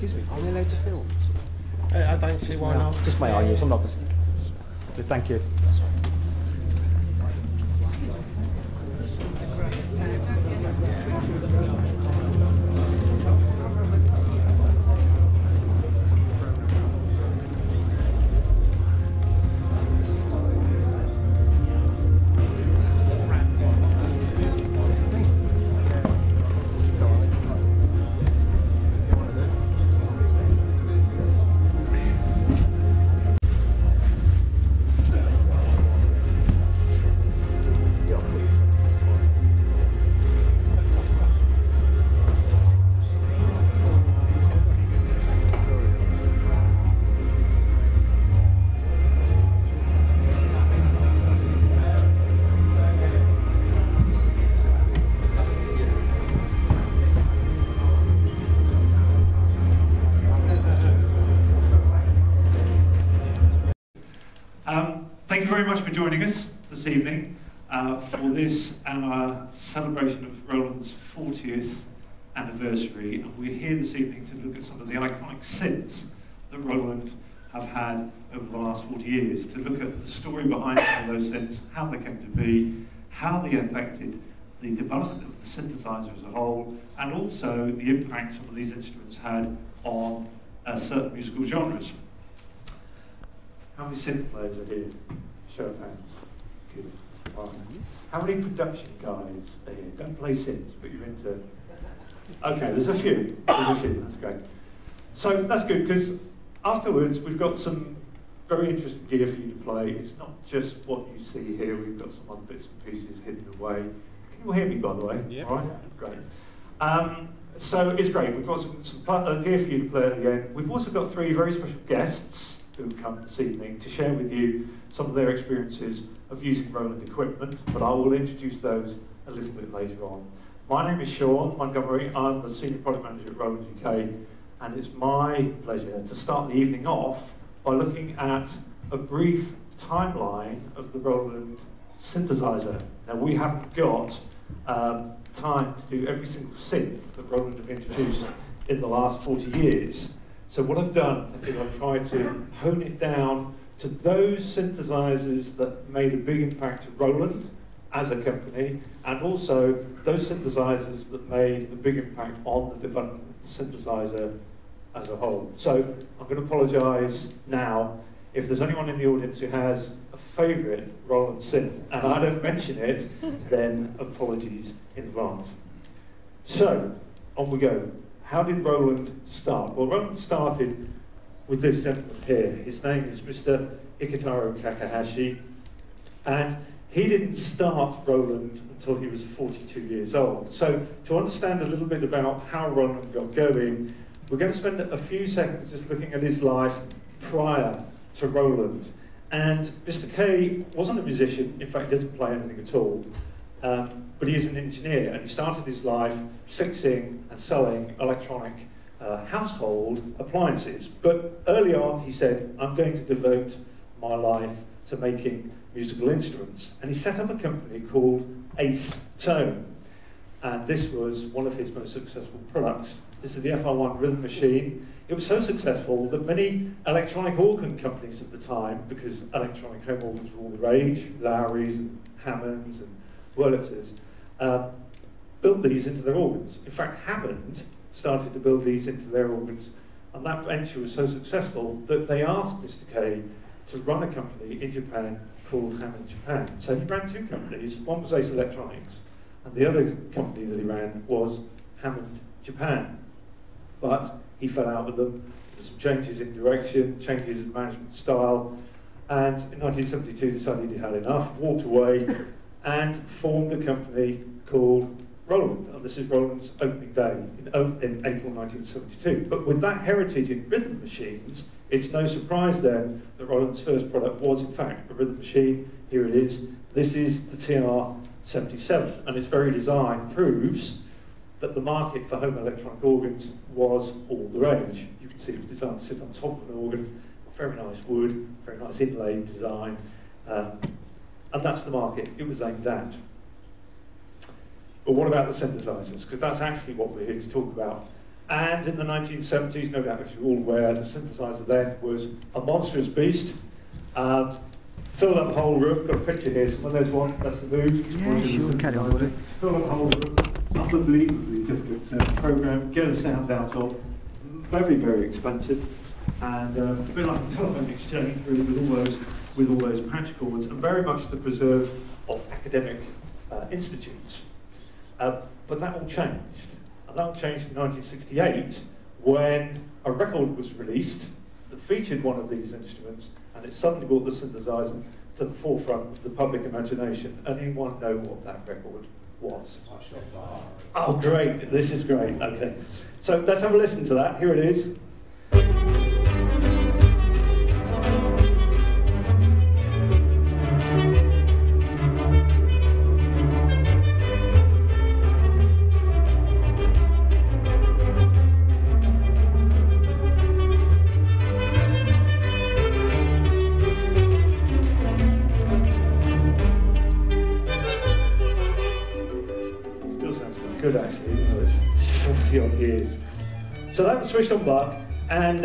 Excuse me, are we allowed to film? I don't see why not. Just my eye use, I'm not going to. Thank you. That's right. Thank you very much for joining us this evening for this, our celebration of Roland's 40th anniversary. And we're here this evening to look at some of the iconic synths that Roland have had over the last 40 years, to look at the story behind some of those synths, how they came to be, how they affected the development of the synthesizer as a whole, and also the impact some of these instruments had on certain musical genres. How many synth players are here? Show of hands. Good. Right. How many production guys are here? Don't play synths, but you're into... Okay, there's a few. That's great. So that's good, because afterwards we've got some very interesting gear for you to play. It's not just what you see here, we've got some other bits and pieces hidden away. Can you all hear me, by the way? Yeah. All right? Great. So it's great. We've got some gear for you to play at the end. We've also got three very special guests who come this evening to share with you some of their experiences of using Roland equipment, but I will introduce those a little bit later on. My name is Sean Montgomery. I'm the Senior Product Manager at Roland UK, and it's my pleasure to start the evening off by looking at a brief timeline of the Roland synthesizer. Now, we haven't got time to do every single synth that Roland have introduced in the last 40 years. So what I've done is I've tried to hone it down to those synthesizers that made a big impact to Roland as a company, and also those synthesizers that made a big impact on the development of the synthesizer as a whole. So I'm going to apologise now if there's anyone in the audience who has a favourite Roland synth and I don't mention it, then apologies in advance. So, on we go. How did Roland start? Well, Roland started with this gentleman here. His name is Mr. Iketaro Kakahashi, and he didn't start Roland until he was 42 years old. So to understand a little bit about how Roland got going, we're going to spend a few seconds just looking at his life prior to Roland. And Mr. K wasn't a musician. In fact, he doesn't play anything at all. But he is an engineer, and he started his life fixing and selling electronic household appliances. But early on, he said, I'm going to devote my life to making musical instruments. And he set up a company called Ace Tone. And this was one of his most successful products. This is the FR1 rhythm machine. It was so successful that many electronic organ companies of the time, because electronic home organs were all the rage, Lowrys and Hammonds and Wurlitzers, built these into their organs. In fact, Hammond started to build these into their organs, and that venture was so successful that they asked Mr. K to run a company in Japan called Hammond Japan. So he ran two companies. One was Ace Electronics, and the other company that he ran was Hammond Japan. But he fell out with them. There were some changes in direction, changes in management style, and in 1972 decided he had enough, walked away, and formed a company called Roland. And this is Roland's opening day in April 1972. But with that heritage in rhythm machines, it's no surprise then that Roland's first product was in fact a rhythm machine. Here it is. This is the TR-77, and its very design proves that the market for home electronic organs was all the rage. You can see it was designed to sit on top of an organ, very nice wood, very nice inlaid design, and that's the market it was aimed at. But what about the synthesizers? Because that's actually what we're here to talk about. And in the 1970s, no doubt as you're all aware, the synthesizer then was a monstrous beast. Filled up the whole room. Got a picture here. So there's one. That's the Moog. Yeah, sure. Carry on, buddy. Filled up the whole room. Unbelievably difficult program. Get a sound out of. Very, very expensive. And a bit like a telephone exchange, really, with all those patch cords, and very much the preserve of academic institutes. But that all changed. And that all changed in 1968 when a record was released that featured one of these instruments, and it suddenly brought the synthesizer to the forefront of the public imagination. Anyone know what that record was? Oh, great. This is great. Okay. So let's have a listen to that. Here it is. Good actually, even though it's 40 odd years. So that was switched on back, and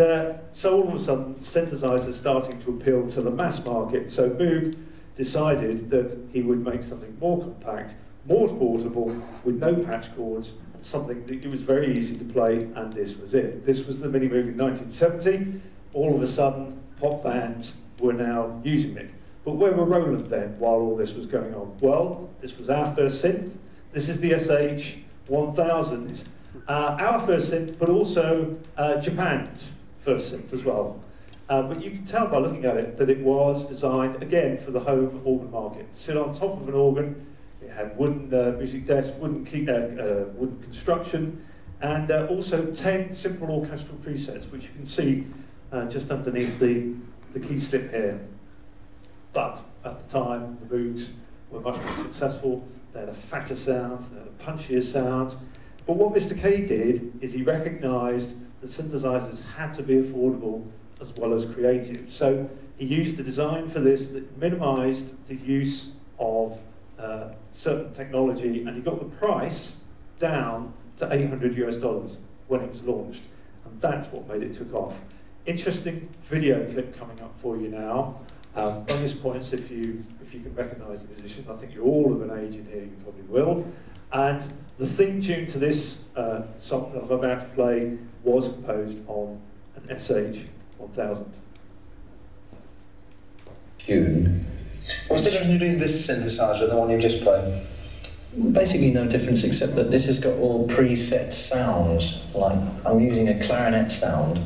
so all of a sudden synthesizers starting to appeal to the mass market. So Moog decided that he would make something more compact, more portable, with no patch cords, and something that it was very easy to play, and this was it. This was the Mini Moog in 1970. All of a sudden, pop bands were now using it. But where were Roland then while all this was going on? Well, this was our first synth. This is the SH-1000, our first synth, but also Japan's first synth as well. But you can tell by looking at it that it was designed, again, for the home organ market. Sit on top of an organ, it had wooden music desk, wooden construction, and also 10 simple orchestral presets, which you can see just underneath the key slip here. But at the time, the Moogs were much more successful. They had a fatter sound, they had a punchier sound. But what Mr. K did is he recognised that synthesizers had to be affordable as well as creative. So he used a design for this that minimised the use of certain technology, and he got the price down to $800 when it was launched. And that's what made it took off. Interesting video clip coming up for you now. Bonus points if you can recognise the musician. I think you're all of an age in here, you probably will. And the theme tune to this song that I'm about to play was composed on an SH-1000. Tune. What's the difference between this synthesizer and the one you just played? Basically no difference except that this has got all preset sounds. Like I'm using a clarinet sound,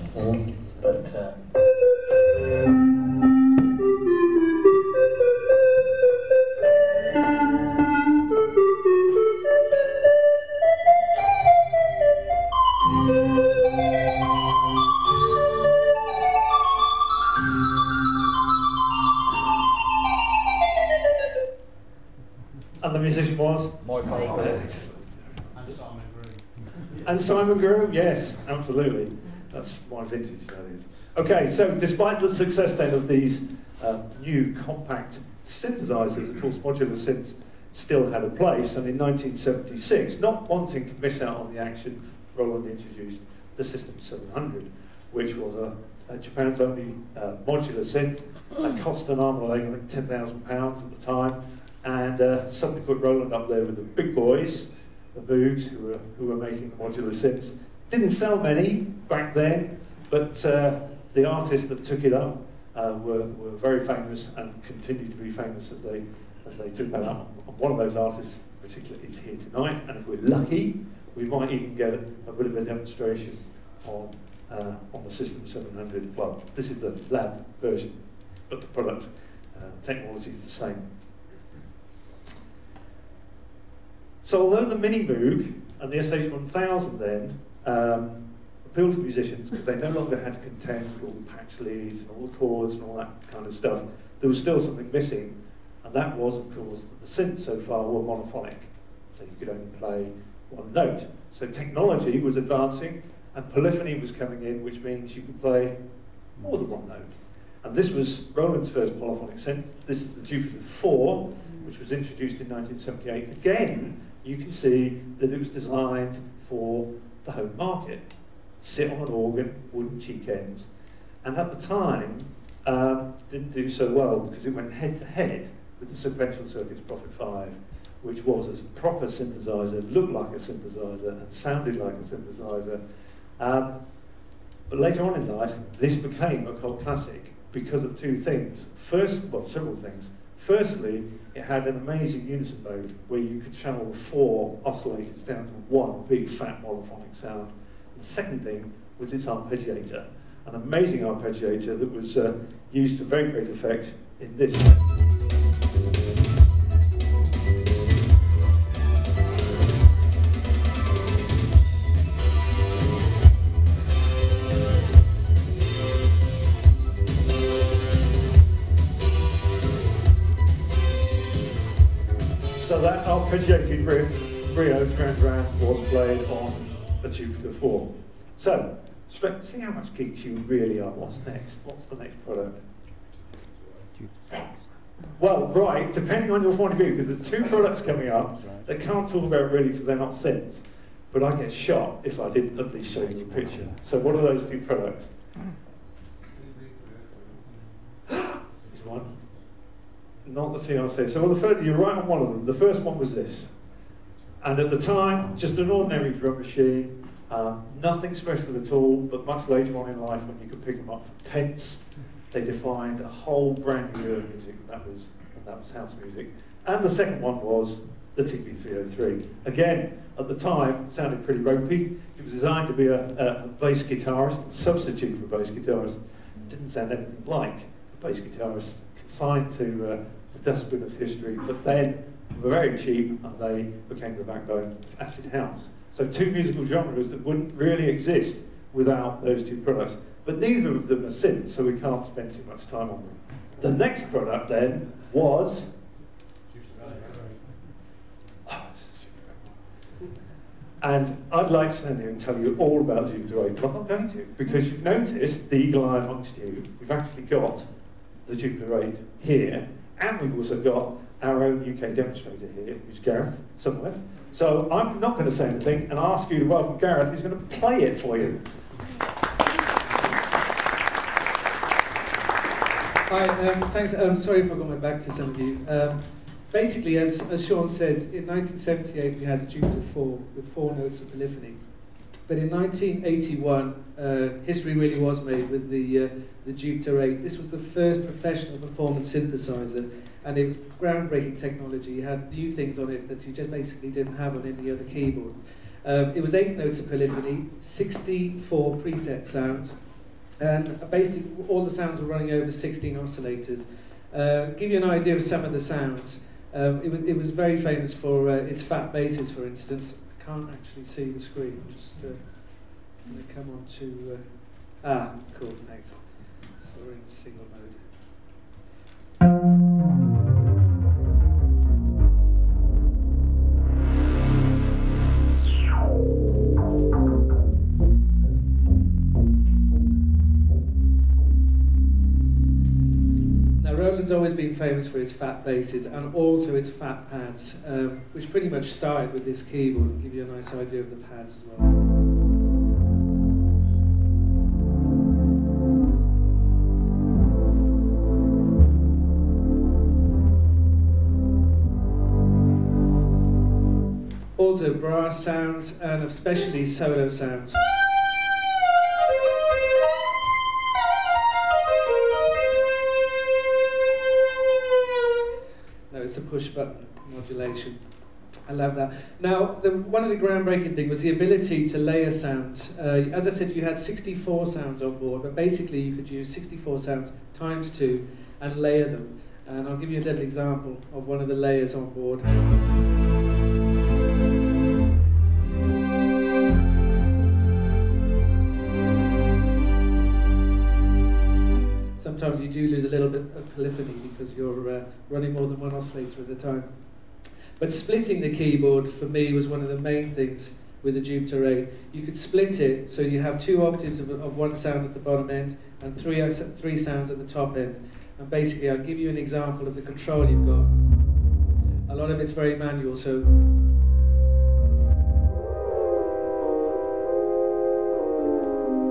but and the musician was? Michael. And Simon Grew, yes, absolutely. That's my vintage, that is. Okay, so despite the success then of these new compact synthesizers, of course modular synths still had a place, and in 1976, not wanting to miss out on the action, Roland introduced the System 700, which was Japan's only modular synth. That cost an arm and a leg, I think £10,000 at the time, and suddenly put Roland up there with the big boys, the Moogs, who were making the modular synths. Didn't sell many back then, but the artists that took it up were very famous and continue to be famous as they took that up. And one of those artists in particular is here tonight, and if we're lucky, we might even get a bit of a demonstration on the System 700. Well, this is the lab version, but the product technology is the same. So although the Mini Moog and the SH-1000 then appealed to musicians because they no longer had to contend with all the patch leads and all the chords and all that kind of stuff, there was still something missing, and that was, of course, that the synths so far were monophonic, so you could only play one note. So technology was advancing, and polyphony was coming in, which means you could play more than one note. And this was Roland's first polyphonic synth. This is the Jupiter 4, which was introduced in 1978. Again, you can see that it was designed for the home market. sit on an organ, wooden cheek ends, and at the time didn't do so well because it went head to head with the sequential circuits Prophet 5, which was a proper synthesizer, looked like a synthesizer, and sounded like a synthesizer. But later on in life, this became a cult classic because of two things. Several things. Firstly, it had an amazing unison mode where you could channel 4 oscillators down to one big fat monophonic sound. And the second thing was its arpeggiator, an amazing arpeggiator that was used to very great effect in this. So that arpeggiated riff, Brio Dran was played on a Jupiter 4. So, see how much geeks you really are. What's next? What's the next product? Well, right, depending on your point of view, because there's 2 products coming up that can't talk about really because they're not synths. But I get shot if I didn't at least show you a picture. So what are those 2 products? This one. Not the TRC. So you're right on one of them. The first one was this. And at the time, just an ordinary drum machine, nothing special at all, but much later on in life when you could pick them up for pence, they defined a whole brand new era of music, and that was house music. And the second one was the TB303. Again, at the time, sounded pretty ropey. It was designed to be a bass guitarist, a substitute for a bass guitarist. It didn't sound anything like a bass guitarist, consigned to the dustbin of history, but then were very cheap and they became the backbone of acid house. So 2 musical genres that wouldn't really exist without those 2 products. But neither of them are synths, so we can't spend too much time on them. The next product then was... And I'd like to stand here and tell you all about Jupiter 8, but I'm not going to, because you've noticed, the eagle eye amongst you, we've actually got the Jupiter 8 here, and we've also got our own UK demonstrator here, who's Gareth, somewhere. So I'm not going to say anything and ask you to welcome Gareth, who's going to play it for you. Hi, thanks. Sorry if I got my back to some of you. Basically, as Sean said, in 1978 we had the Jupiter 4 with 4 notes of polyphony. But in 1981, history really was made with the Jupiter 8. This was the first professional performance synthesizer, and it was groundbreaking technology. It had new things on it that you just basically didn't have on any other keyboard. It was 8 notes of polyphony, 64 preset sounds, and basically all the sounds were running over 16 oscillators. Give you an idea of some of the sounds. It was very famous for its fat basses, for instance. I can't actually see the screen. I'm just going to come on to... cool, thanks. So we're in single mode. Roland's always been famous for its fat basses and also its fat pads, which pretty much started with this keyboard. I'll give you a nice idea of the pads as well. Also brass sounds and especially solo sounds. It's a push button modulation. I love that. Now, one of the groundbreaking things was the ability to layer sounds. As I said, you had 64 sounds on board, but basically you could use 64 sounds times 2 and layer them. And I'll give you a little example of one of the layers on board. Sometimes you do lose a little bit of polyphony because you're running more than one oscillator at a time. But splitting the keyboard, for me, was one of the main things with the Jupiter 8. You could split it so you have 2 octaves of one sound at the bottom end and three sounds at the top end. And basically, I'll give you an example of the control you've got. A lot of it's very manual, so...